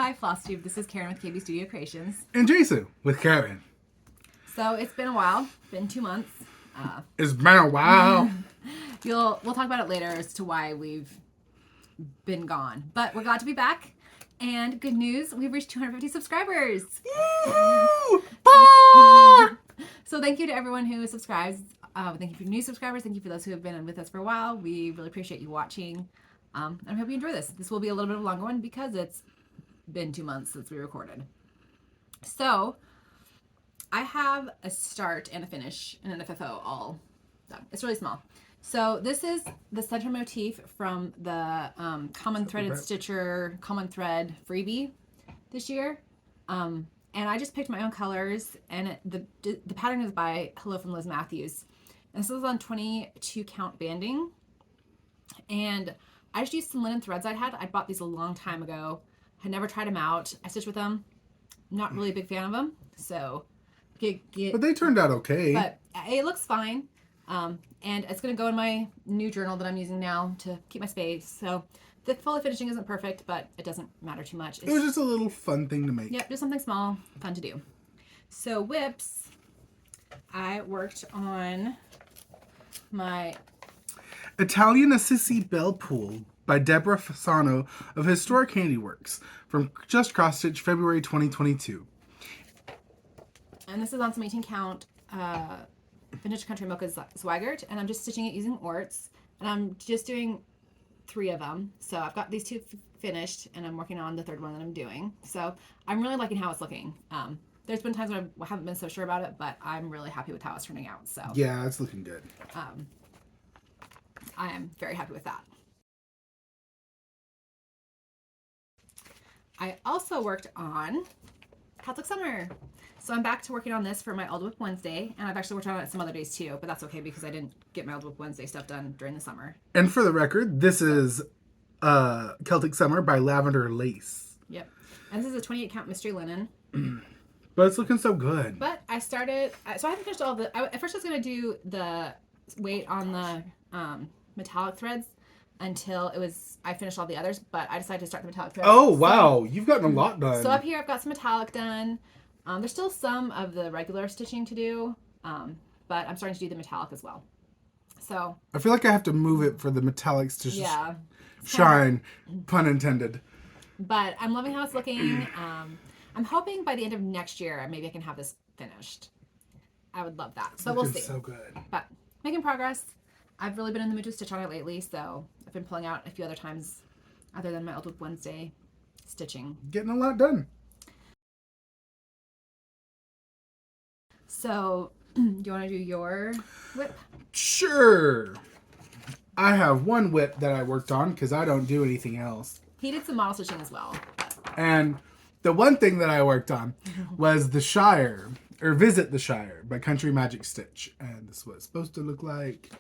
Hi, FlossTube. This is Karen with KB Studio Creations. And Jason with Karen. So it's been a while. Been 2 months. It's been a while. We'll talk about it later as to why we've been gone. But we're glad to be back. And good news, we've reached 250 subscribers. Woo! So thank you to everyone who subscribes. Thank you for new subscribers. Thank you for those who have been with us for a while. We really appreciate you watching. And I hope you enjoy this. This will be a little bit of a longer one because it's been 2 months since we recorded. So I have a start and a finish and an FFO all done. It's really small. So this is the center motif from the Common Threaded Stitcher Common Thread freebie this year. And I just picked my own colors, and the pattern is by Hello from Liz Matthews. And this is on 22 count banding. And I just used some linen threads I bought these a long time ago. Had never tried them out. I stitched with them. Not really a big fan of them. So, but they turned out okay. But it looks fine. And it's going to go in my new journal that I'm using now to keep my space. So the fully finishing isn't perfect, but it doesn't matter too much. It was just a little fun thing to make. Yep, just something small, fun to do. So whips, I worked on my Italian Assisi Bell Pool by Deborah Fasano of Historic Handiworks from Just CrossStitch, February 2022. And this is on some 18 count Vintage Country Mocha Swaggart, and I'm just stitching it using orts, and I'm just doing 3 of them. So I've got these 2 finished, and I'm working on the 3rd one that I'm doing. So I'm really liking how it's looking. There's been times when I haven't been so sure about it, but I'm really happy with how it's turning out. So yeah, it's looking good. I am very happy with that. I also worked on Celtic Summer. So I'm back to working on this for my Olde Whip Wednesday, and I've actually worked on it some other days too, but that's okay because I didn't get my Olde Whip Wednesday stuff done during the summer. And for the record, this is Celtic Summer by Lavender Lace. Yep. And this is a 28 count mystery linen. But it's looking so good. But I started, so I haven't finished all the, at first I was going to do the weight on the metallic threads until I finished all the others, but I decided to start the metallic threads. Oh, wow. You've gotten a lot done. So up here I've got some metallic done. There's still some of the regular stitching to do, but I'm starting to do the metallic as well. So I feel like I have to move it for the metallics to shine, pun intended. But I'm loving how it's looking. I'm hoping by the end of next year, maybe I can have this finished. I would love that. So we'll see. So good. But making progress. I've really been in the mood to stitch on it lately, so I've been pulling out a few other times other than my Olde Whip Wednesday stitching. Getting a lot done. So, do you want to do your whip? Sure. I have one whip that I worked on because I don't do anything else. He did some model stitching as well. And the one thing that I worked on was the Shire, or Visit the Shire by Country Magic Stitch. And this is what it's supposed to look like.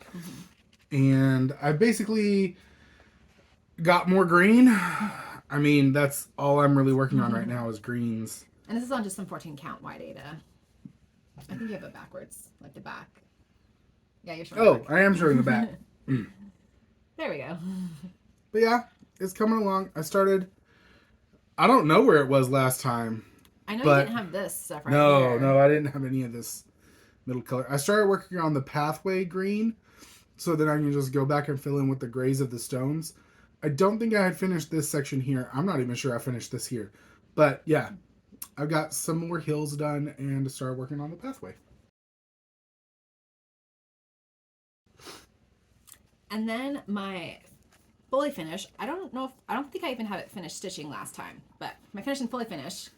And I basically got more green. I mean, that's all I'm really working on right now is greens. And this is on just some 14 count wide Ada. I think you have it backwards, like the back. Yeah, you're showing the back. I am showing the back. There we go. But yeah, it's coming along. I don't know where it was last time. I know you didn't have this stuff right here. No, I didn't have any of this middle color. I started working on the pathway green, so then I can just go back and fill in with the grays of the stones. I don't think I had finished this section here. I'm not even sure I finished this here. But yeah, I've got some more hills done and started working on the pathway. And then my fully finish, I don't think I even had it finished stitching last time, but my finish and fully finish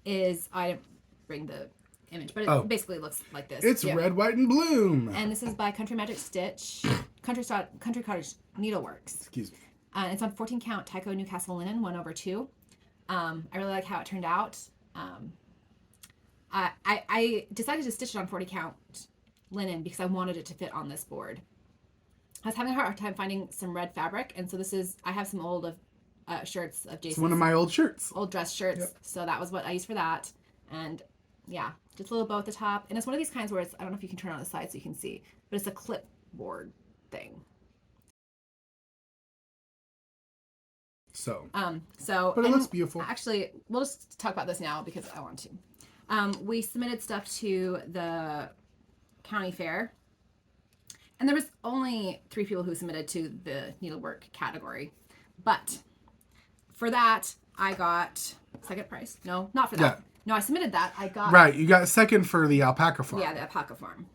is, I didn't bring the image, but it basically looks like this. It's Red, White, and Bloom. And this is by Country Magic Stitch, Country Cottage Needleworks. Excuse me. It's on 14 count Tyco Newcastle linen, 1/2. I really like how it turned out. I decided to stitch it on 40 count linen because I wanted it to fit on this board. I was having a hard time finding some red fabric, and so I have some old shirts of Jason's. It's one of my old shirts. Old dress shirts. Yep. So that was what I used for that. And yeah, just a little bow at the top. And it's one of these kinds where I don't know if you can turn on the side so you can see, but it's a clipboard thing. So, So but it looks beautiful. Actually, we'll just talk about this now because I want to. We submitted stuff to the county fair, and there was only 3 people who submitted to the needlework category. But for that, I got second prize. No, not for that. Yeah. No, I submitted that. I got Right, you got second for the alpaca farm. Yeah, the alpaca farm.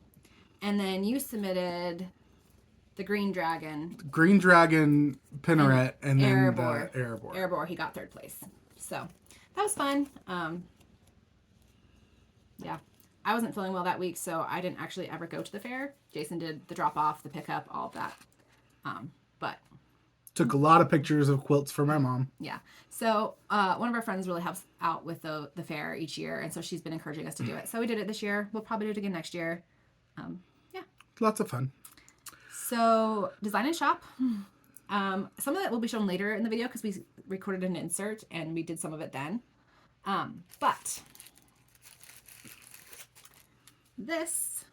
And then you submitted the green dragon. Green dragon pinneret and then Erebor. the Erebor. Erebor, he got 3rd place. So that was fun. Yeah. I wasn't feeling well that week, so I didn't actually ever go to the fair. Jason did the drop off, the pickup, all of that. But took a lot of pictures of quilts for my mom. Yeah. So one of our friends really helps out with the fair each year, and so she's been encouraging us to do it. So we did it this year. We'll probably do it again next year. Yeah. Lots of fun. So design and shop. Some of that will be shown later in the video because we recorded an insert and we did some of it then. But this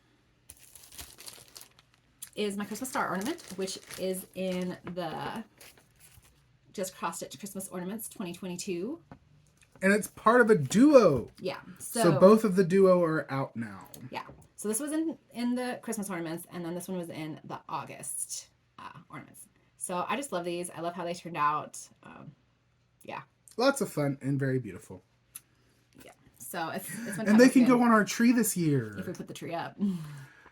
is my Christmas star ornament, which is in the Just CrossStitch Christmas Ornaments 2022. And it's part of a duo. Yeah. So both of the duo are out now. Yeah. So this was in the Christmas ornaments, and then this one was in the August ornaments. So I just love these. I love how they turned out. Yeah. Lots of fun and very beautiful. Yeah. So it's fun. And they can go on our tree this year. If we put the tree up.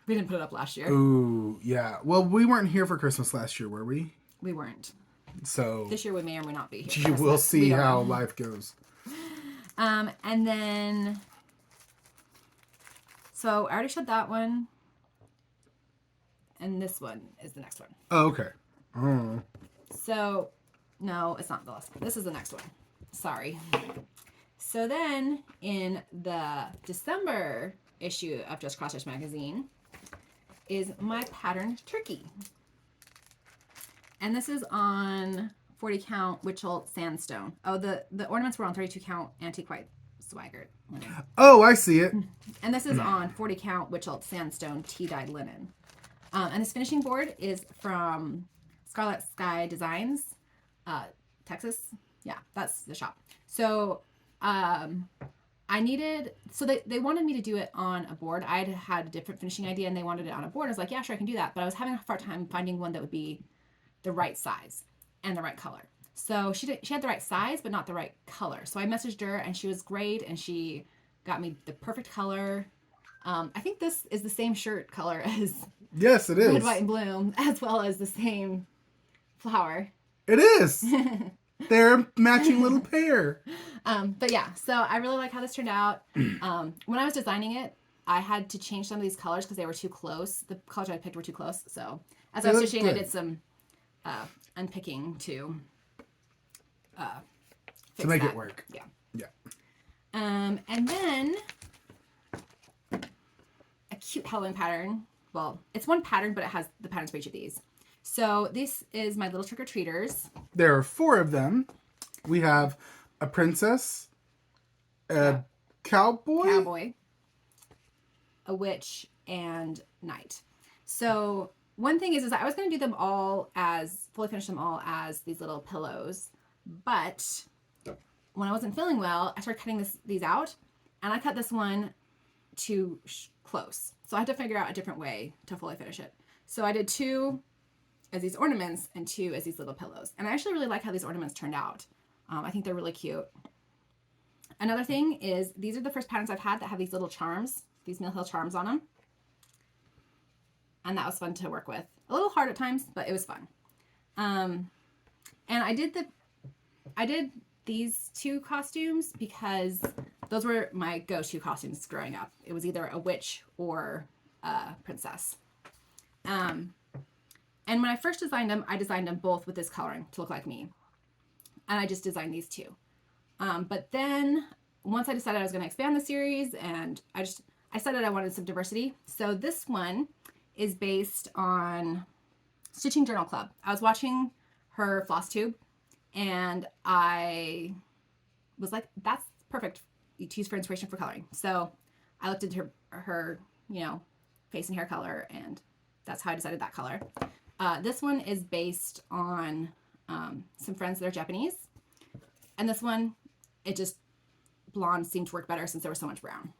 We didn't put it up last year. Ooh, yeah. Well, we weren't here for Christmas last year, were we? We weren't. So this year we may or may not be here. You will see how life goes. And then, so I already showed that one. And this one is the next one. Oh, okay. Oh. So, no, it's not the last one. This is the next one. Sorry. So then, in the December issue of Just CrossStitch magazine is my patterned turkey. And this is on 40 count Wichelt sandstone. Oh, the ornaments were on 32 count antique white swaggered linen. Oh, I see it. And this is on 40 count Wichelt sandstone tea-dyed linen. And this finishing board is from Scarlet Sky Designs, Texas. Yeah, that's the shop. So they wanted me to do it on a board. I had a different finishing idea and they wanted it on a board. I was like, yeah, sure, I can do that. But I was having a hard time finding one that would be the right size and the right color. So she had the right size, but not the right color. So I messaged her and she was great and she got me the perfect color. I think this is the same shirt color as yes, it is. Red, White, and Bloom, as well as the same flower. It is. They're a matching little pair. But yeah, so I really like how this turned out. When I was designing it, I had to change some of these colors because they were too close. The colors I picked were too close. So as I was stitching, I did some unpicking to make it work. Yeah. Yeah. And then a cute Halloween pattern. Well, it's one pattern, but it has the patterns for each of these. So this is my little trick-or-treaters. There are 4 of them. We have a princess, a cowboy, a witch, and knight. So one thing is I was going to do them all fully finish them all as these little pillows. But when I wasn't feeling well, I started cutting these out. And I cut this one too close. So I had to figure out a different way to fully finish it. So I did 2 as these ornaments and 2 as these little pillows. And I actually really like how these ornaments turned out. I think they're really cute. Another thing is these are the first patterns I've had that have these little charms, these Mill Hill charms on them. And that was fun to work with. A little hard at times, but it was fun. And I did these 2 costumes because those were my go-to costumes growing up. It was either a witch or a princess. And when I first designed them, I designed them both with this coloring to look like me. And I just designed these 2. But then once I decided I was going to expand the series and I decided I wanted some diversity. So this one is based on Stitching Journal Club. I was watching her FlossTube and I was like, that's perfect to use for inspiration for coloring. So I looked into her face and hair color and that's how I decided that color. This one is based on some friends that are Japanese And this one, it just, blonde seemed to work better since there was so much brown.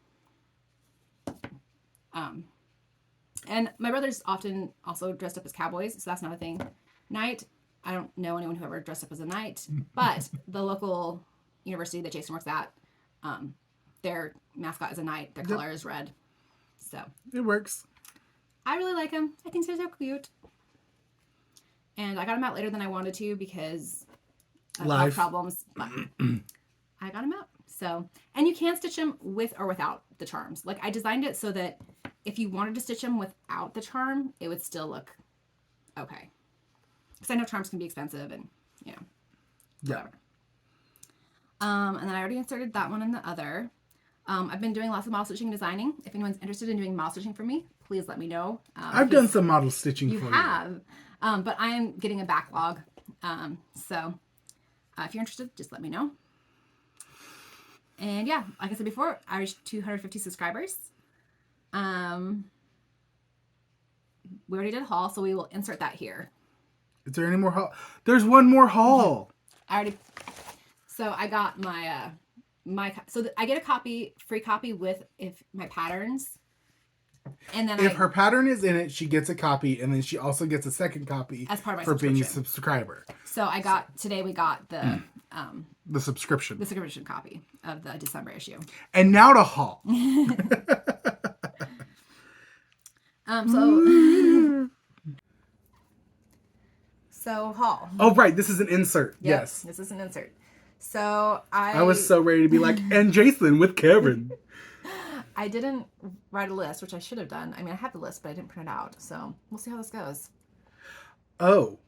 And my brother's often also dressed up as cowboys, so that's not a thing. Knight, I don't know anyone who ever dressed up as a knight, but the local university that Jason works at, their mascot is a knight. Their color is red. So it works. I really like them. I think they're so cute. And I got them out later than I wanted to because of health problems, but I got them out. So, and you can stitch them with or without the charms. Like, I designed it so that if you wanted to stitch them without the charm, it would still look okay. Because I know charms can be expensive and, you know, whatever. And then I already inserted that one in the other. I've been doing lots of model stitching and designing. If anyone's interested in doing model stitching for me, please let me know. I've done some model stitching for you. You have. But I am getting a backlog. So if you're interested, just let me know. And yeah, like I said before, I reached 250 subscribers. We already did a haul, so we will insert that here. Is there any more haul? There's one more haul. So I got my, I get a free copy with my patterns. And then if her pattern is in it, she gets a copy, and then she also gets a second copy as part of my for being a subscriber. So today we got the subscription copy of the December issue. And now to haul. So haul. Oh right, this is an insert. Yep, yes, this is an insert. So I was so ready to be like, and Jason with Karen. I didn't write a list, which I should have done. I mean, I have the list, but I didn't print it out. So we'll see how this goes. Oh.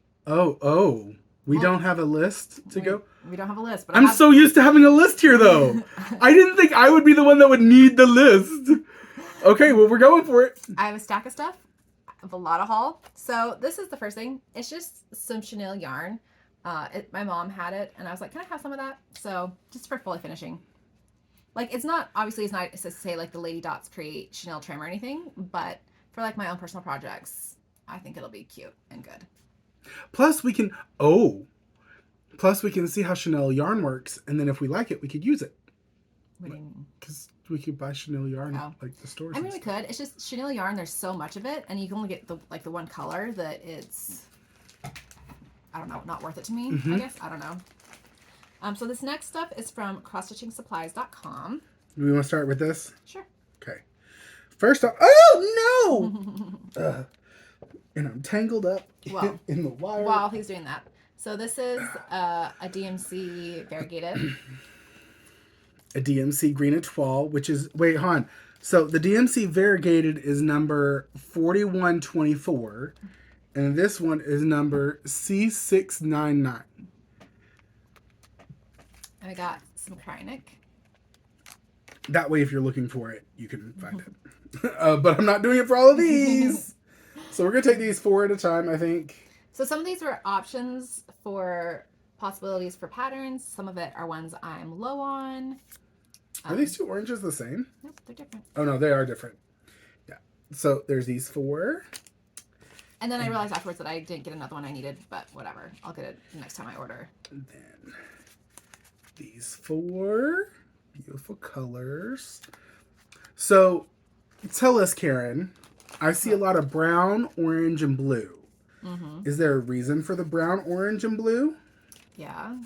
We don't have a list to go? We don't have a list. But I'm so used to having a list here, though. I didn't think I would be the one that would need the list. Okay, well, we're going for it. I have a stack of stuff. I have a lot of haul. So this is the first thing. It's just some chenille yarn. My mom had it, and I was like, can I have some of that? So just for fully finishing. Like, it's not to say like the Lady Dots create chenille trim or anything, but for like my own personal projects, I think it'll be cute and good. Plus we can see how chenille yarn works, and then if we like it, we could use it. What do you mean? Because we could buy chenille yarn at like the stores. I mean, we could. It's just chenille yarn. There's so much of it, and you can only get the one color that it's, I don't know, not worth it to me. I guess I don't know. So this next stuff is from CrossStitchingSupplies.com. Do we want to start with this? Sure. Okay. First off, oh no! And I'm tangled up in the wire. While he's doing that. So this is a DMC variegated. A DMC Green Etoile, which is, wait, hold on. So the DMC variegated is number 4124, and this one is number C699. I got some Krynic. That way, if you're looking for it, you can find it. But I'm not doing it for all of these. So we're going to take these 4 at a time, I think. So some of these were options for possibilities for patterns. Some of it are ones I'm low on. Are these 2 oranges the same? Nope, they're different. Oh, no, they are different. Yeah. So there's these 4. And then I realized afterwards that I didn't get another one I needed, but whatever. I'll get it the next time I order. And then these 4 beautiful colors. So tell us, Karen, I see a lot of brown, orange, and blue. Is there a reason for the brown, orange, and blue? Yeah.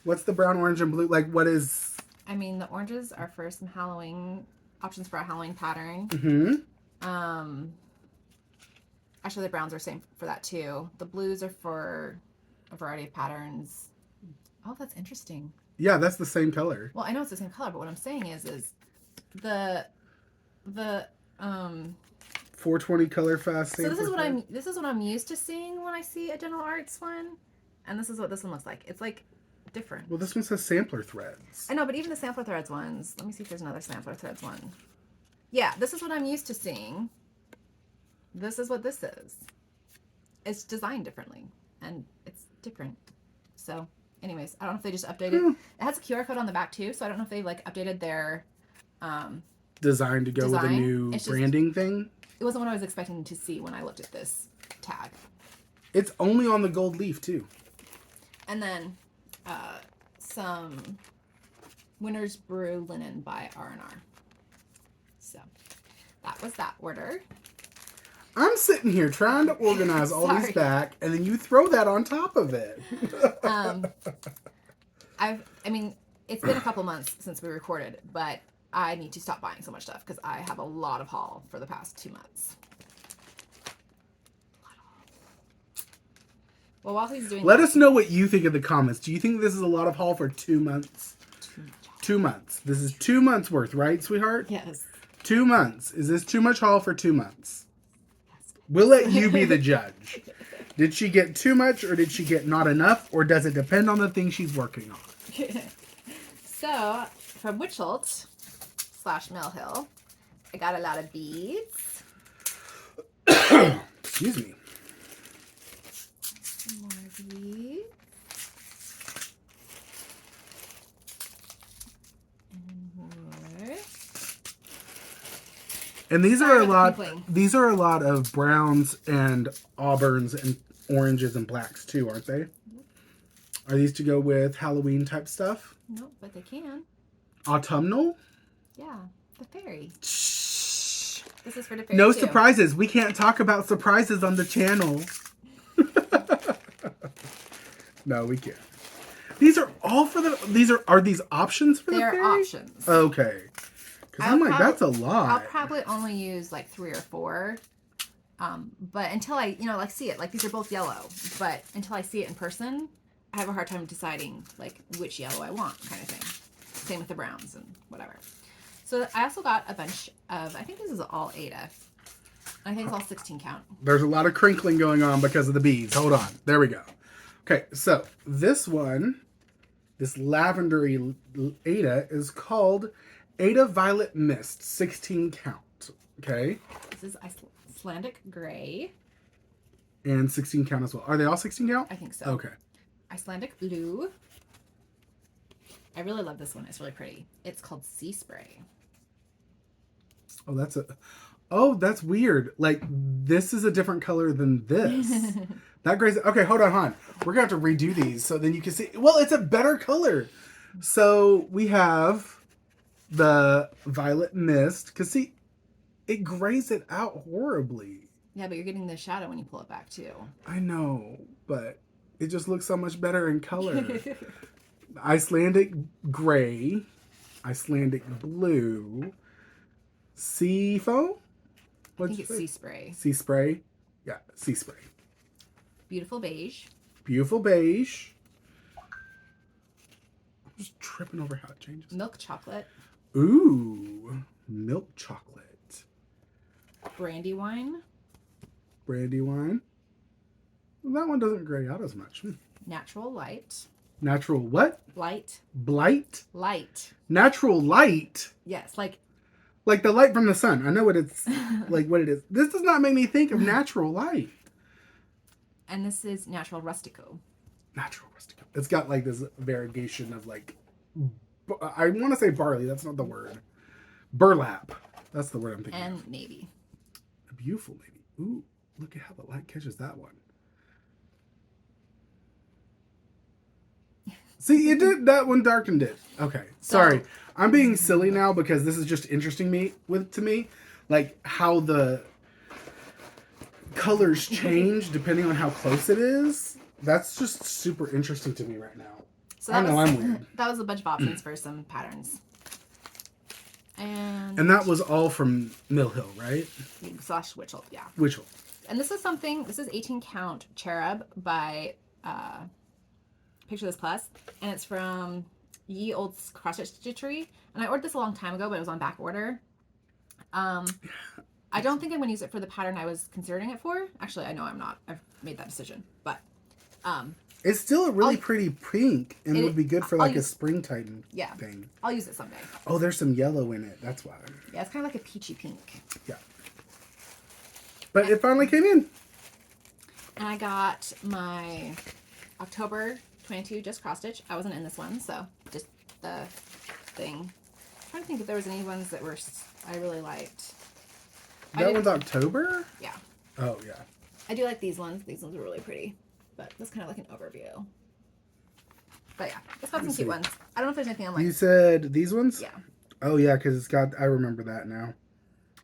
What's the brown, orange, and blue? Like, what is... I mean, the oranges are for some Halloween, options for a Halloween pattern. Actually, the browns are same for that, too. The blues are for a variety of patterns. Oh, that's interesting. Yeah, that's the same color. Well, I know it's the same color, but what I'm saying is the 420 color fast. So this is what I'm used to seeing when I see a General Arts one, and this is what this one looks like. It's like different. Well, this one says sampler threads. I know, but even the sampler threads ones. Let me see if there's another sampler threads one. Yeah, this is what I'm used to seeing. This is what this is. It's designed differently, and it's different. So, anyways, I don't know if they just updated. It has a QR code on the back too, so I don't know if they like updated their design to go with a new branding thing. It wasn't what I was expecting to see when I looked at this tag. It's only on the gold leaf too. And then some Winter's Brew linen by R&R. So that was that order. I'm sitting here trying to organize all these back, and then you throw that on top of it. I mean, it's been a couple months since we recorded, but I need to stop buying so much stuff because I have a lot of haul for the past 2 months. Well, while he's doing Let us know what you think in the comments. Do you think this is a lot of haul for 2 months? 2 months. This is 2 months worth, right, sweetheart? Yes. 2 months. Is this too much haul for 2 months? We'll let you be the judge. Did she get too much or did she get not enough? Or does it depend on the thing she's working on? So, from Wichelt / Mill Hill, I got a lot of beads. Excuse me. More beads. And more. And these are a lot. crinkling. These are a lot of browns and auburns and oranges and blacks too, aren't they? Are these to go with Halloween type stuff? Nope, but they can. Autumnal? Yeah, the fairy. Shh. This is for the fairy No too. surprises. We can't talk about surprises on the channel. No, we can't. These are all for the. Are these options for the They are fairy? options. Okay. Because I'm like, that's a lot. I'll probably only use like 3 or 4. But until I, like see it, like these are both yellow, but until I see it in person, I have a hard time deciding like which yellow I want kind of thing. Same with the browns and whatever. So I also got a bunch of, I think this is all Ada. I think it's all 16 count. There's a lot of crinkling going on because of the beads. Hold on. There we go. Okay, so this one, this lavendery Ada is called Ada Violet Mist, 16 count. Okay? This is Icelandic Gray. And 16 count as well. Are they all 16 count? I think so. Okay. Icelandic Blue. I really love this one. It's really pretty. It's called Sea Spray. Oh, that's weird. Like, this is a different color than this. That gray's... Okay, hold on. We're going to have to redo these so then you can see... Well, it's a better color. So, we have the Violet Mist. Because, see, it grays it out horribly. Yeah, but you're getting the shadow when you pull it back, too. I know, but it just looks so much better in color. Icelandic Gray. Icelandic Blue. Sea foam? I think it's Sea Spray. Sea Spray? Yeah, Sea Spray. Beautiful Beige. Beautiful Beige. I'm just tripping over how it changes. Milk Chocolate. Ooh, Milk Chocolate. Brandywine. Brandywine. Well, that one doesn't gray out as much. Natural Light. Natural what? Light. Blight? Light. Natural light? Yes, like the light from the sun. I know what it's like. What it is. This does not make me think of natural light. And this is Natural Rustico. Natural rustico. It's got like this variegation of like, I want to say barley. That's not the word. Burlap. That's the word I'm thinking. And of. Navy. A beautiful navy. Ooh, look at how the light catches that one. See, it did. That one darkened it. Okay, sorry. I'm being silly now because this is just interesting to me, like how the colors change depending on how close it is. That's just super interesting to me right now. So I know I'm weird. That was a bunch of options for some patterns. And And that was all from Mill Hill, right? / Wichelt, yeah. Wichelt. And this is 18 count cherub by Picture This Plus, and it's from Ye Olde CrossStitch Stitchery. And I ordered this a long time ago, but it was on back order. I don't think I'm going to use it for the pattern I was considering it for. Actually, I know I'm not. I've made that decision. But It's still a really pretty pink and would be good for like a springtime yeah, thing. I'll use it someday. Oh, there's some yellow in it. That's why. Yeah, it's kind of like a peachy pink. Yeah. But it finally came in. And I got my October 22 just cross stitch. I wasn't in this one, so just the thing. I'm trying to think if there was any ones that I really liked. That one's October? Yeah. Oh, yeah. I do like these ones. These ones are really pretty. But that's kind of like an overview. But yeah, it's got some cute ones. I don't know if there's anything on like. You said these ones? Yeah. Oh yeah, because it's got. I remember that now.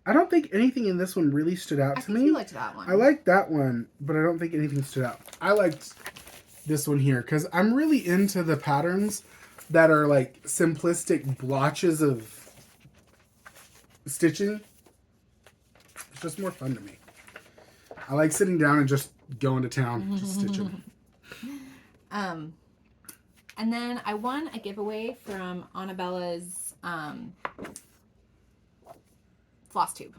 I don't think anything in this one really stood out to me. You liked that one. I liked that one, but I don't think anything stood out. I liked this one here because I'm really into the patterns that are like simplistic blotches of stitching. It's just more fun to me. I like sitting down and just going to town, just stitching. And then I won a giveaway from Anabella's FlossTube.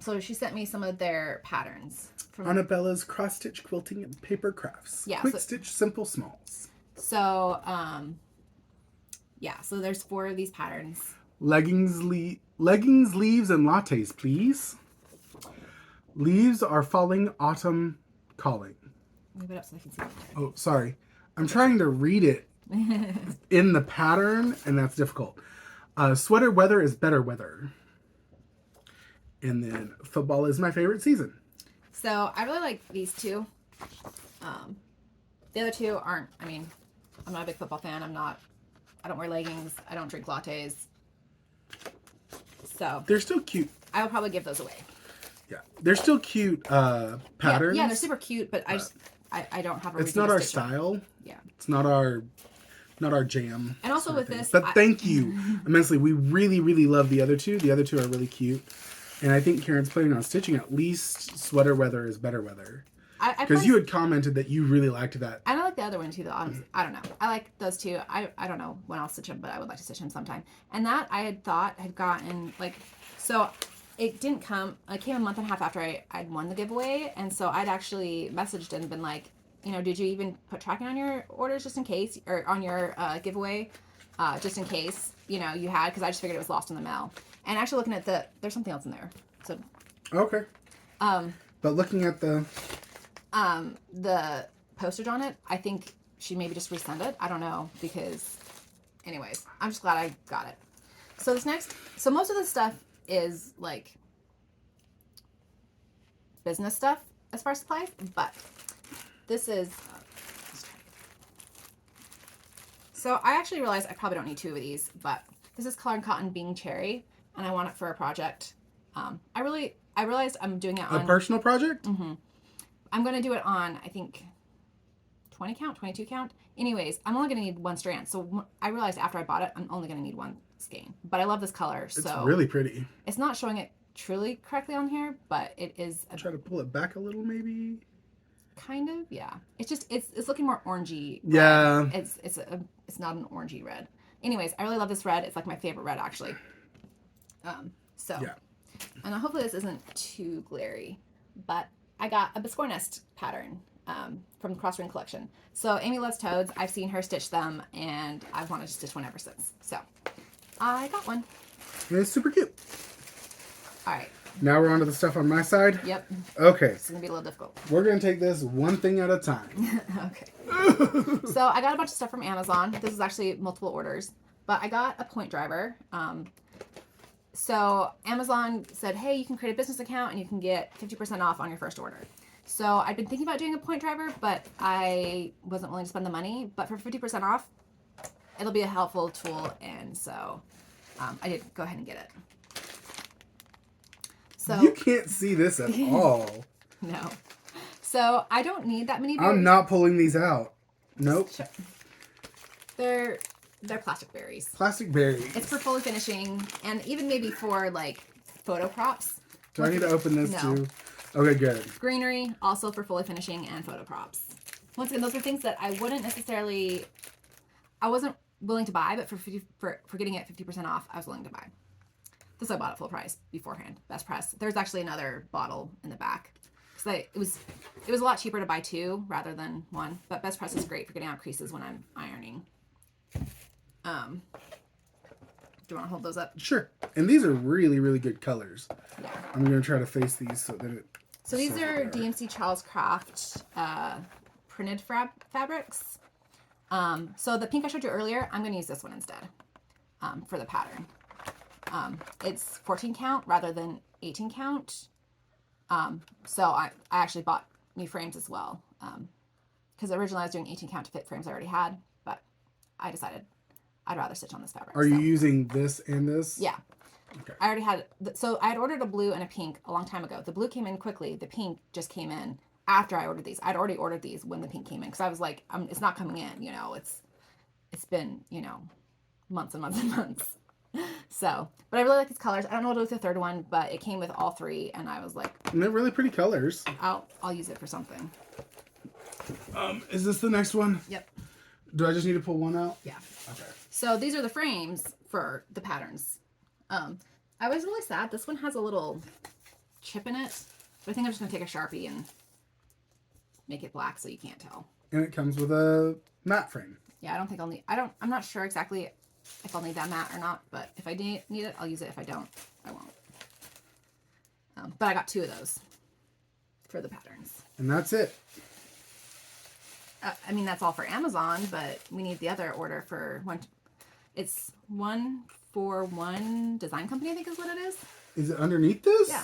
So she sent me some of their patterns. From Anabella's CrossStitch Quilting and Paper Crafts. Yeah, Quick Stitch Simple Smalls. So, yeah, so there's 4 of these patterns. Leggings, leaves, and lattes, please. Leaves are falling, autumn calling. Move it up so I can see it. Oh, sorry. I'm trying to read it in the pattern, and that's difficult. Sweater weather is better weather. And then football is my favorite season. So I really like these 2. The other 2 aren't, I mean, I'm not a big football fan. I don't wear leggings. I don't drink lattes. So. They're still cute. I will probably give those away. Yeah. They're still cute patterns. Yeah, they're super cute, but I don't have a reason It's not to our stitch style. them. Yeah. It's not our jam. And also with this. But thank you immensely. We really, really love the other 2. The other 2 are really cute. And I think Karen's planning on stitching at least sweater weather is better weather. Because you had commented that you really liked that. And I like the other one too, the autumn. I don't know. I like those 2. I don't know when I'll stitch them, but I would like to stitch them sometime. And that I had thought had gotten like, so it didn't come, it came a month and a half after I'd won the giveaway. And so I'd actually messaged and been like, you know, did you even put tracking on your orders just in case, or on your giveaway, just in case, you know, you had, because I just figured it was lost in the mail. And actually looking at there's something else in there. So. Okay. But looking at the postage on it, I think she maybe just resend it. I don't know, because anyways, I'm just glad I got it. So so most of this stuff is like business stuff as far as supplies, but this is, so I actually realized I probably don't need 2 of these, but this is Color and Cotton Being Cherry, and I want it for a project. I realized I'm doing it on a personal project. Mm-hmm. I'm going to do it on, I think, 20 count, 22 count. Anyways, I'm only going to need 1 strand. So I realized after I bought it, I'm only going to need 1 skein. But I love this color. It's so really pretty. It's not showing it truly correctly on here, but it is. Try to pull it back a little, maybe. Kind of, yeah. It's just it's looking more orangey. Red. Yeah. It's not an orangey red. Anyways, I really love this red. It's like my favorite red actually. So yeah. And hopefully this isn't too glary, but I got a Biscore Nest pattern from the Cross Ring collection. So Amy loves toads. I've seen her stitch them, and I've wanted to stitch one ever since. So I got one. And it's super cute. All right. Now we're on to the stuff on my side? Yep. Okay. It's going to be a little difficult. We're going to take this one thing at a time. Okay. So I got a bunch of stuff from Amazon. This is actually multiple orders. But I got a point driver. So Amazon said, hey, you can create a business account and you can get 50% off on your first order. So I've been thinking about doing a point driver, but I wasn't willing to spend the money. But for 50% off, it'll be a helpful tool. And so I did go ahead and get it. So you can't see this at all. No. So I don't need that many berries. I'm not pulling these out. Nope. Sure. They're plastic berries. Plastic berries. It's for fully finishing, and even maybe for like photo props. Do I need to open this No. too? Okay, good. Greenery, also for fully finishing and photo props. Once again, those are things that I wasn't willing to buy, but for getting it 50% off, I was willing to buy. This I bought at full price beforehand. Best Press. There's actually another bottle in the back. It was a lot cheaper to buy 2 rather than 1. But Best Press is great for getting out creases when I'm ironing. Do you want to hold those up? Sure. And these are really, really good colors. Yeah. I'm going to try to face these so that it... So these are DMC Charles Craft printed fabrics. So the pink I showed you earlier, I'm going to use this one instead for the pattern. It's 14 count rather than 18 count. So I actually bought new frames as well. Because originally I was doing 18 count to fit frames I already had. But I decided I'd rather stitch on this fabric. Are you using this and this? Yeah. Okay. I already had, so I had ordered a blue and a pink a long time ago. The blue came in quickly. The pink just came in after I ordered these. I'd already ordered these when the pink came in because I was like, it's not coming in, you know, it's been, you know, months and months and months. So, but I really like these colors. I don't know what to do with the third one, but it came with all three and I was like, and they're really pretty colors. I'll use it for something. Is this the next one? Yep. Do I just need to pull one out? Yeah. Okay. So these are the frames for the patterns. I was really sad. This one has a little chip in it, but I think I'm just gonna take a Sharpie and make it black so you can't tell. And it comes with a matte frame. Yeah, I don't think I'll need, I'm not sure exactly if I'll need that matte or not, but if I need it, I'll use it. If I don't, I won't. But I got 2 of those for the patterns. And that's it. I mean, that's all for Amazon, but we need the other order for one. It's 141 Design Company, I think is what it is. Is it underneath this? Yeah.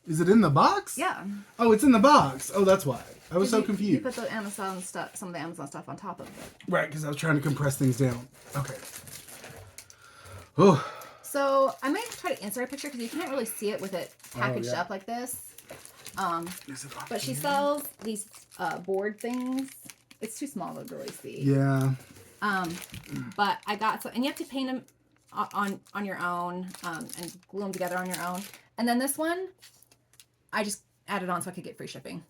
Is it in the box? Yeah. Oh, it's in the box. Oh, that's why. I was so confused. You put the Amazon stuff, some of the Amazon stuff on top of it. Right, because I was trying to compress things down. Okay. Oh. So I might try to insert a picture because you can't really see it with it packaged up like this. But she sells these board things. It's too small to really see. Yeah. But I got some, and you have to paint them on your own and glue them together on your own. And then this one, I just added on so I could get free shipping.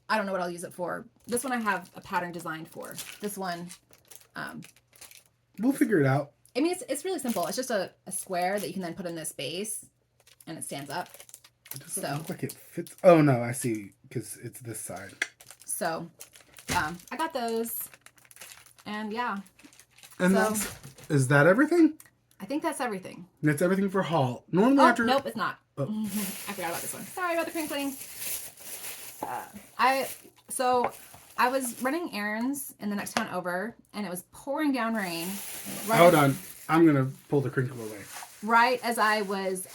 I don't know what I'll use it for. This one I have a pattern designed for. This one, we'll figure it out. I mean, it's really simple. It's just a square that you can then put in this base, and it stands up. It doesn't look like it fits. Oh, no, I see, because it's this side. So, I got those, and yeah. And is that everything? I think that's everything. That's everything for haul. Normally after... Nope, it's not. Oh. I forgot about this one. Sorry about the crinkling. I was running errands in the next town over, and it was pouring down rain. Hold on. I'm going to pull the crinkle away. Right as I was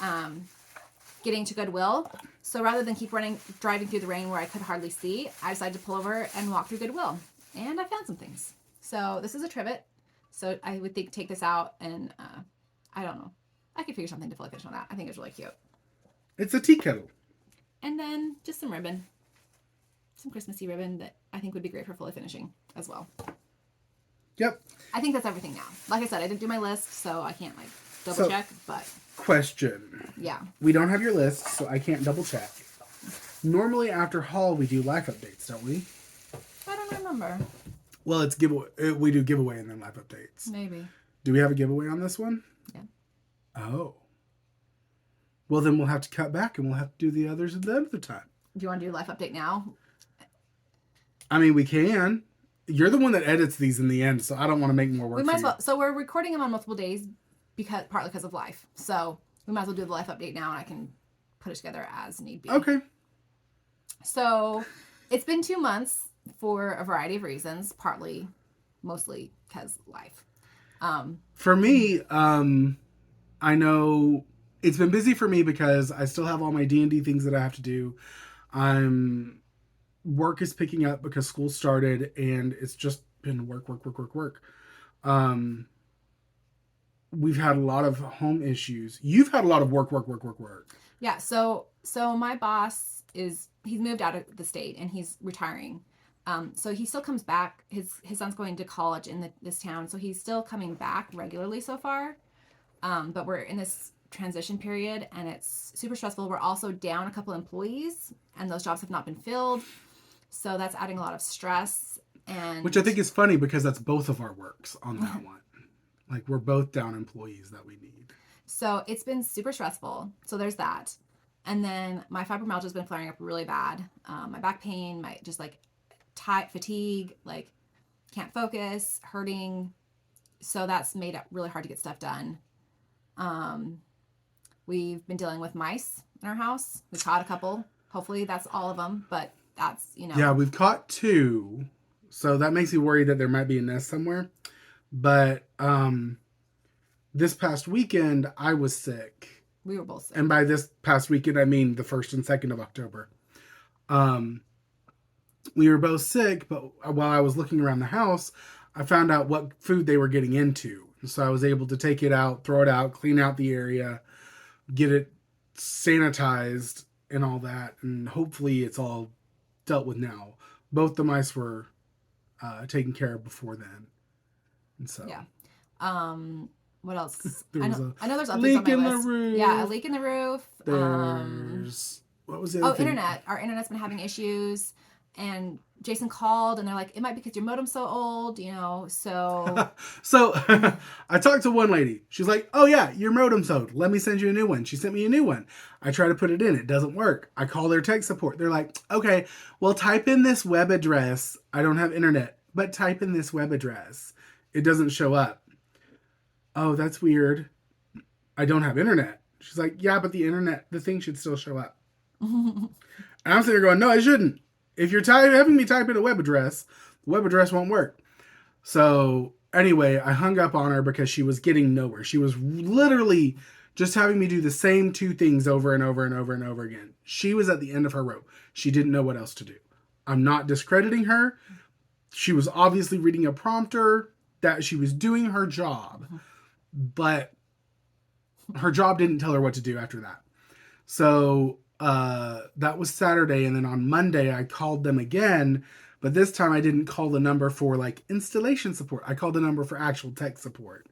getting to Goodwill. So rather than keep driving through the rain where I could hardly see, I decided to pull over and walk through Goodwill. And I found some things. So this is a trivet. So I would take this out, and I don't know. I could figure something to fully finish on that. I think it's really cute. It's a tea kettle. And then just some ribbon. Some Christmassy ribbon that I think would be great for fully finishing as well. Yep. I think that's everything now. Like I said, I didn't do my list, so I can't like double check, but question. Yeah. We don't have your list, so I can't double check. Normally after haul we do life updates, don't we? I don't remember. Well, it's giveaway. We do giveaway and then life updates. Maybe. Do we have a giveaway on this one? Yeah. Oh. Well, then we'll have to cut back and we'll have to do the others at the other time. Do you want to do life update now? I mean, we can. You're the one that edits these in the end, so I don't want to make more work. We might as well. So we're recording them on multiple days partly because of life. So we might as well do the life update now, and I can put it together as need be. Okay. So it's been 2 months for a variety of reasons, mostly because life. For me, I know it's been busy for me because I still have all my D&D things that I have to do. Work is picking up because school started, and it's just been work. We've had a lot of home issues. You've had a lot of work. Yeah. So my boss he's moved out of the state and he's retiring. So he still comes back. His son's going to college in this town, so he's still coming back regularly so far. But we're in this transition period, and it's super stressful. We're also down a couple employees, and those jobs have not been filled. So that's adding a lot of stress. Which I think is funny because that's both of our works on that one. Like, we're both down employees that we need. So it's been super stressful. So there's that. And then my fibromyalgia has been flaring up really bad. My back pain, my just like fatigue, like can't focus, hurting. So that's made it really hard to get stuff done. We've been dealing with mice in our house. We caught a couple. Hopefully that's all of them, but that's, Yeah, we've caught 2. So that makes me worry that there might be a nest somewhere. But this past weekend, I was sick. We were both sick. And by this past weekend, I mean the 1st and 2nd of October. we were both sick, but while I was looking around the house, I found out what food they were getting into. So I was able to take it out, throw it out, clean out the area, get it sanitized and all that. And hopefully it's all dealt with now. Both the mice were taken care of before then. And so. Yeah. What else? I know there's other leak things on my in list. the roof. Yeah, a leak in the roof. There's what was the other thing? Internet. Our internet's been having issues, and Jason called, and they're like, "It might be because your modem's so old, you know." So, so I talked to one lady. She's like, "Oh yeah, your modem's old. Let me send you a new one." She sent me a new one. I try to put it in. It doesn't work. I call their tech support. They're like, "Okay, well, type in this web address. I don't have internet, but type in this web address. It doesn't show up." Oh, that's weird. I don't have internet. She's like, "Yeah, but the thing should still show up." And I'm sitting there going, "No, it shouldn't. If you're having me type in a web address, the web address won't work." So anyway, I hung up on her because she was getting nowhere. She was literally just having me do the same two things over and over and over and over again. She was at the end of her rope. She didn't know what else to do. I'm not discrediting her. She was obviously reading a prompter, that she was doing her job, but her job didn't tell her what to do after that. So that was Saturday, and then on Monday I called them again, but this time I didn't call the number for like installation support. I called the number for actual tech support,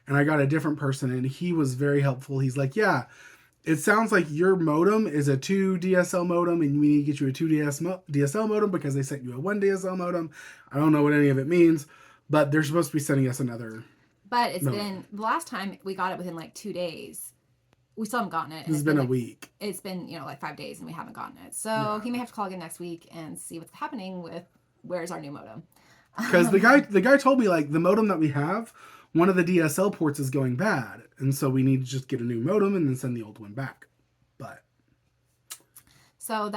and I got a different person, and he was very helpful. He's like, "Yeah, it sounds like your modem is a 2 DSL modem, and we need to get you a 2 DSL modem because they sent you a 1 DSL modem. I don't know what any of it means, but they're supposed to be sending us another." But it's been, the last time we got it within like 2 days. We still haven't gotten it. It's been a week. It's been, like 5 days and we haven't gotten it. So he may have to call again next week and see what's happening with where's our new modem. Because the guy told me, like, the modem that we have, one of the DSL ports is going bad. And so we need to just get a new modem and then send the old one back. But. So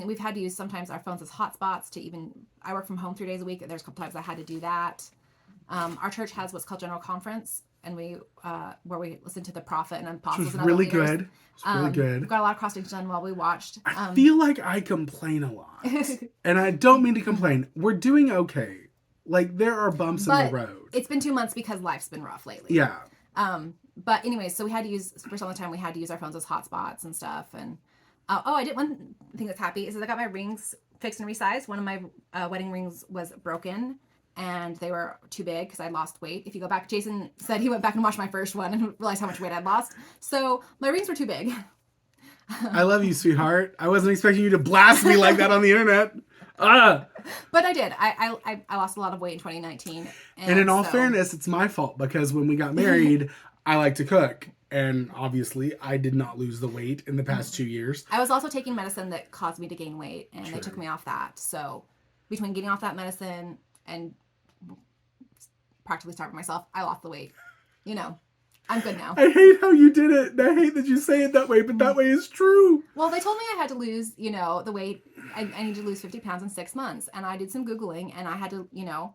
we've had to use sometimes our phones as hotspots to I work from home 3 days a week. There's a couple times I had to do that. Our church has what's called General Conference, and where we listen to the prophet and apostles and other really leaders. good. It's really good. We got a lot of CrossStitch done while we watched. I feel like I complain a lot, and I don't mean to complain. We're doing okay. Like, there are bumps in the road. It's been 2 months because life's been rough lately. Yeah. But anyways, so we had to use, for some of the time, we had to use our phones as hotspots and stuff. And I did one thing that's happy is that I got my rings fixed and resized. One of my wedding rings was broken, and they were too big because I lost weight. If you go back, Jason said he went back and watched my first one and realized how much weight I'd lost. So my rings were too big. I love you, sweetheart. I wasn't expecting you to blast me like that on the internet. But I did. I lost a lot of weight in 2019. And in all fairness, it's my fault because when we got married, I like to cook. And obviously, I did not lose the weight in the past 2 years. I was also taking medicine that caused me to gain weight, and they took me off that. So between getting off that medicine and practically starving myself, I lost the weight. I'm good now. I hate how you did it. And I hate that you say it that way, but that way is true. Well, they told me I had to lose, the weight. I needed to lose 50 pounds in 6 months. And I did some Googling, and I had to,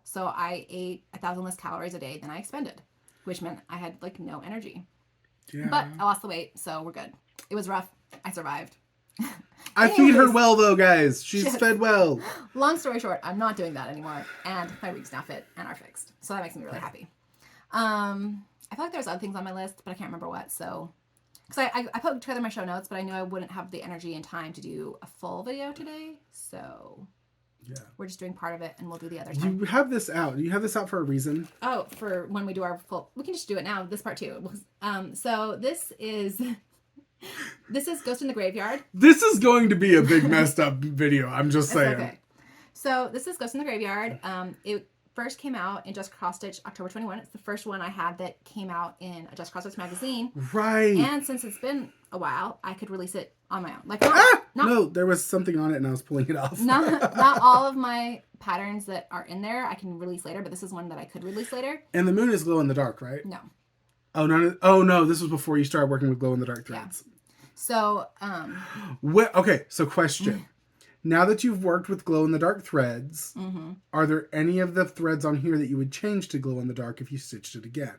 so I ate 1,000 less calories a day than I expended, which meant I had, no energy. Yeah. But I lost the weight, so we're good. It was rough. I survived. I feed her well, though, guys. She's fed well. Long story short, I'm not doing that anymore. And my rings now fit and are fixed. So that makes me really happy. I feel like there's other things on my list, but I can't remember what. So, because I put together my show notes, but I knew I wouldn't have the energy and time to do a full video today. So, we're just doing part of it, and we'll do the other time. You have this out. You have this out for a reason. Oh, for when we do our full. We can just do it now. This part too. So this is Ghost in the Graveyard. This is going to be a big messed up video. I'm just saying. Okay. So this is Ghost in the Graveyard. It first came out in Just CrossStitch October 21. It's the first one I had that came out in a Just CrossStitch magazine. Right. And since it's been a while, I could release it on my own. No, there was something on it and I was pulling it off. not all of my patterns that are in there I can release later, but this is one that I could release later. And the moon is glow in the dark, right? No. Oh no, this was before you started working with glow in the dark threads. Yeah. So, okay, so question. Now that you've worked with glow in the dark threads, are there any of the threads on here that you would change to glow in the dark if you stitched it again?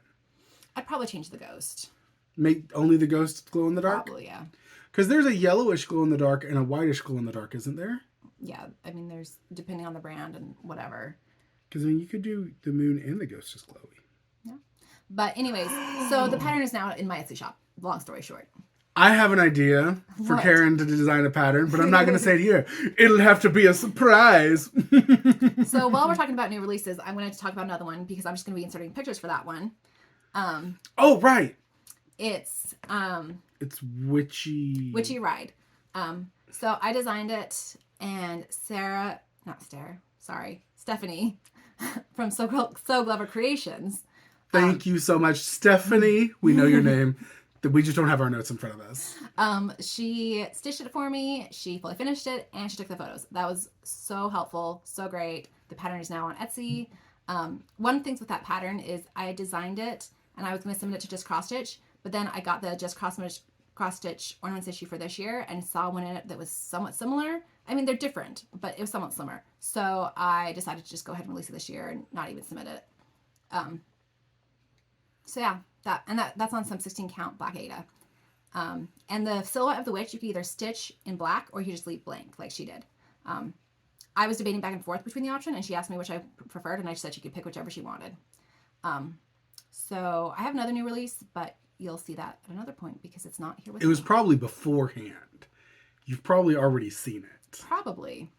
I'd probably change the ghost. Make only the ghost glow in the dark? Probably, yeah. Because there's a yellowish glow in the dark and a whitish glow in the dark, isn't there? Yeah, I mean, there's depending on the brand and whatever. Because I mean, you could do the moon and the ghost is glowy. Yeah. But anyways, so the pattern is now in my Etsy shop. Long story short. I have an idea for What? Karen to design a pattern, but I'm not going to say it here. It'll have to be a surprise. So while we're talking about new releases, I'm going to talk about another one because I'm just going to be inserting pictures for that one. Oh, right. It's Witchy Ride. So I designed it, and Stephanie from SEWGlover Creations. Thank you so much, Stephanie. We know your name. We just don't have our notes in front of us. She stitched it for me. She fully finished it, and she took the photos. That was so helpful, so great. The pattern is now on Etsy. One of the things with that pattern is I designed it, and I was going to submit it to Just CrossStitch, but then I got the Just CrossStitch ornaments issue for this year and saw one in it that was somewhat similar. I mean, they're different, but it was somewhat similar. So I decided to just go ahead and release it this year and not even submit it. So yeah, that's on some 16 count black Ada. And the silhouette of the witch, you can either stitch in black or you just leave blank like she did. I was debating back and forth between the option, and she asked me which I preferred, and I just said she could pick whichever she wanted. So I have another new release, but you'll see that at another point because it's not here with me. It was probably beforehand. You've probably already seen it. Probably.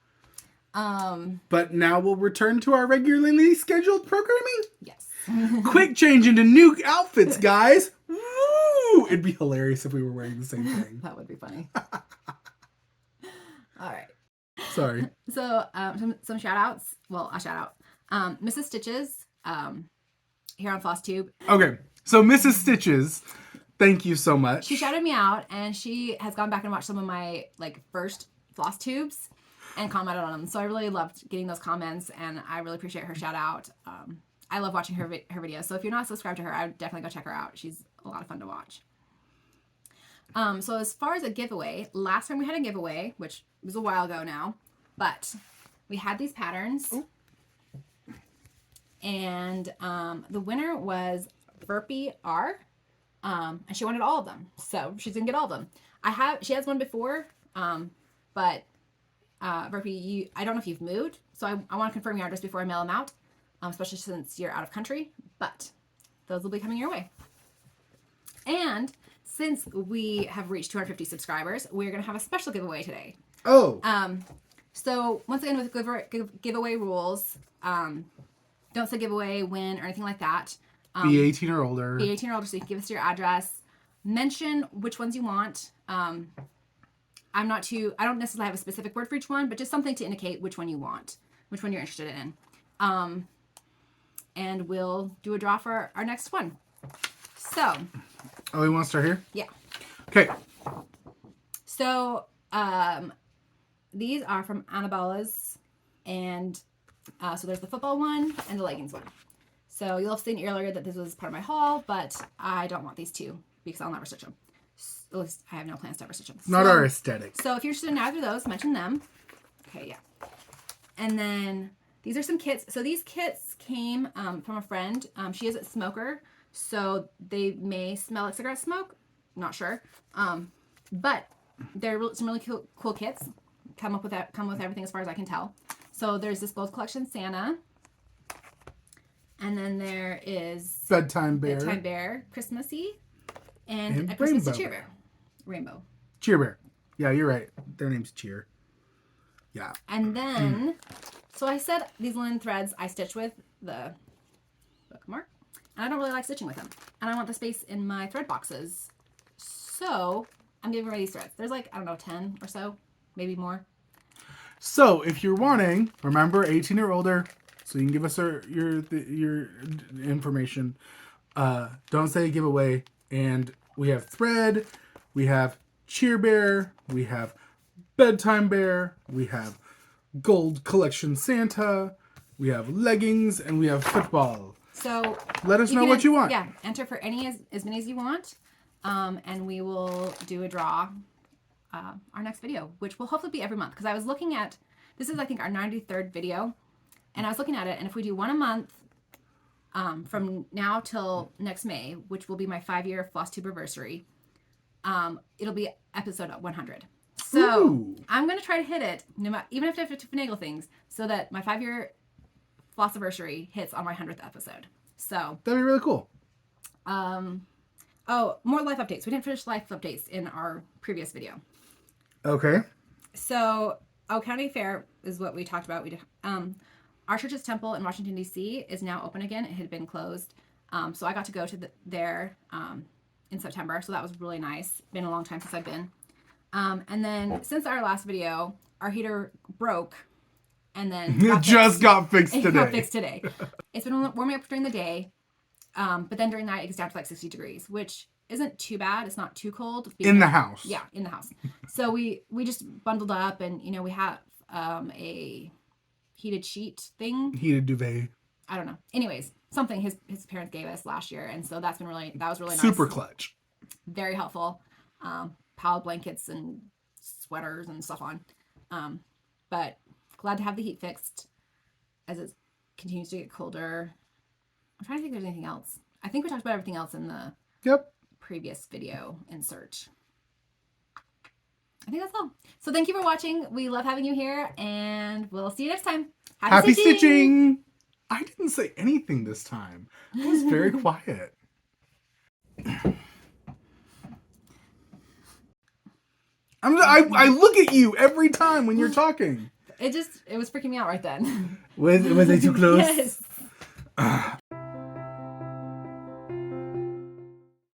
But now we'll return to our regularly scheduled programming. Yes. Quick change into new outfits, guys. Woo! It'd be hilarious if we were wearing the same thing. That would be funny. All right. Sorry. So some shout outs. Well, a shout out. Mrs. Stitches here on FlossTube. Okay. So Mrs. Stitches, thank you so much. She shouted me out, and she has gone back and watched some of my first floss tubes and commented on them. So I really loved getting those comments, and I really appreciate her shout out. I love watching her videos. So if you're not subscribed to her, I would definitely go check her out. She's a lot of fun to watch. So as far as a giveaway, last time we had a giveaway, which was a while ago now, but we had these patterns. Ooh. And the winner was Verpy R. And she wanted all of them. So she's gonna get all of them. She has one before, but Verpy, I don't know if you've moved, so I want to confirm your address before I mail them out, especially since you're out of country, but those will be coming your way. And since we have reached 250 subscribers, we're going to have a special giveaway today. Oh. So once again, with giveaway rules, don't say giveaway, win, or anything like that. Be 18 or older. Be 18 or older, so you can give us your address. Mention which ones you want. I don't necessarily have a specific word for each one, but just something to indicate which one you want, which one you're interested in. And we'll do a draw for our next one. So. Oh, we want to start here? Yeah. Okay. So, these are from Anabella's, and so there's the football one and the leggings one. So you'll have seen earlier that this was part of my haul, but I don't want these two because I'll never stitch them. At least I have no plans to ever stitch them. Not our aesthetic. So if you're interested in either of those, mention them. Okay, yeah. And then these are some kits. So these kits came from a friend. She is a smoker, so they may smell like cigarette smoke. Not sure. But they're some really cool kits. Come with everything as far as I can tell. So there's this Gold Collection Santa. And then there is Bedtime Bear, Christmassy, and a Christmas Cheer Bear. Rainbow. Cheer Bear. Yeah, you're right. Their name's Cheer. Yeah. And then, so I said these linen threads I stitch with the bookmark, and I don't really like stitching with them. And I want the space in my thread boxes. So I'm giving away these threads. There's 10 or so, maybe more. So if you're wanting, remember 18 or older, so you can give us your information. Don't say giveaway. And we have thread, we have Cheer Bear, we have Bedtime Bear, we have Gold Collection Santa, we have leggings, and we have football. So let us know what you want. Yeah, enter for as many as you want, and we will do a draw our next video, which will hopefully be every month. Because I was looking at, this is I think our 93rd video, and I was looking at it, and if we do one a month from now till next May, which will be my 5-year FlossTube anniversary, it'll be episode 100. So Ooh. I'm going to try to hit it, even if I have to finagle things, so that my 5-year Flossiversary hits on my 100th episode. So That'd be really cool. Oh, more life updates. We didn't finish life updates in our previous video. Okay. So, County Fair is what we talked about. We did, our church's temple in Washington, D.C. is now open again. It had been closed. So I got to go to there in September. So that was really nice. Been a long time since I've been. And then since our last video, our heater broke. And then got fixed today. It got fixed today. It's been warming up during the day. But then during the night, it gets down to like 60 degrees, which isn't too bad. It's not too cold. In the house. Yeah, in the house. So we just bundled up, and we have a heated sheet thing. Heated duvet. I don't know. Anyways, something his parents gave us last year, and so that was really nice. Super clutch. Very helpful. Pile blankets and sweaters and stuff on. But glad to have the heat fixed as it continues to get colder. I'm trying to think if there's anything else. I think we talked about everything else in the previous video insert. I think that's all. So thank you for watching. We love having you here, and we'll see you next time. Happy stitching! I didn't say anything this time. I was very quiet. I look at you every time when you're talking. It was freaking me out right then. Was I too close? Yes.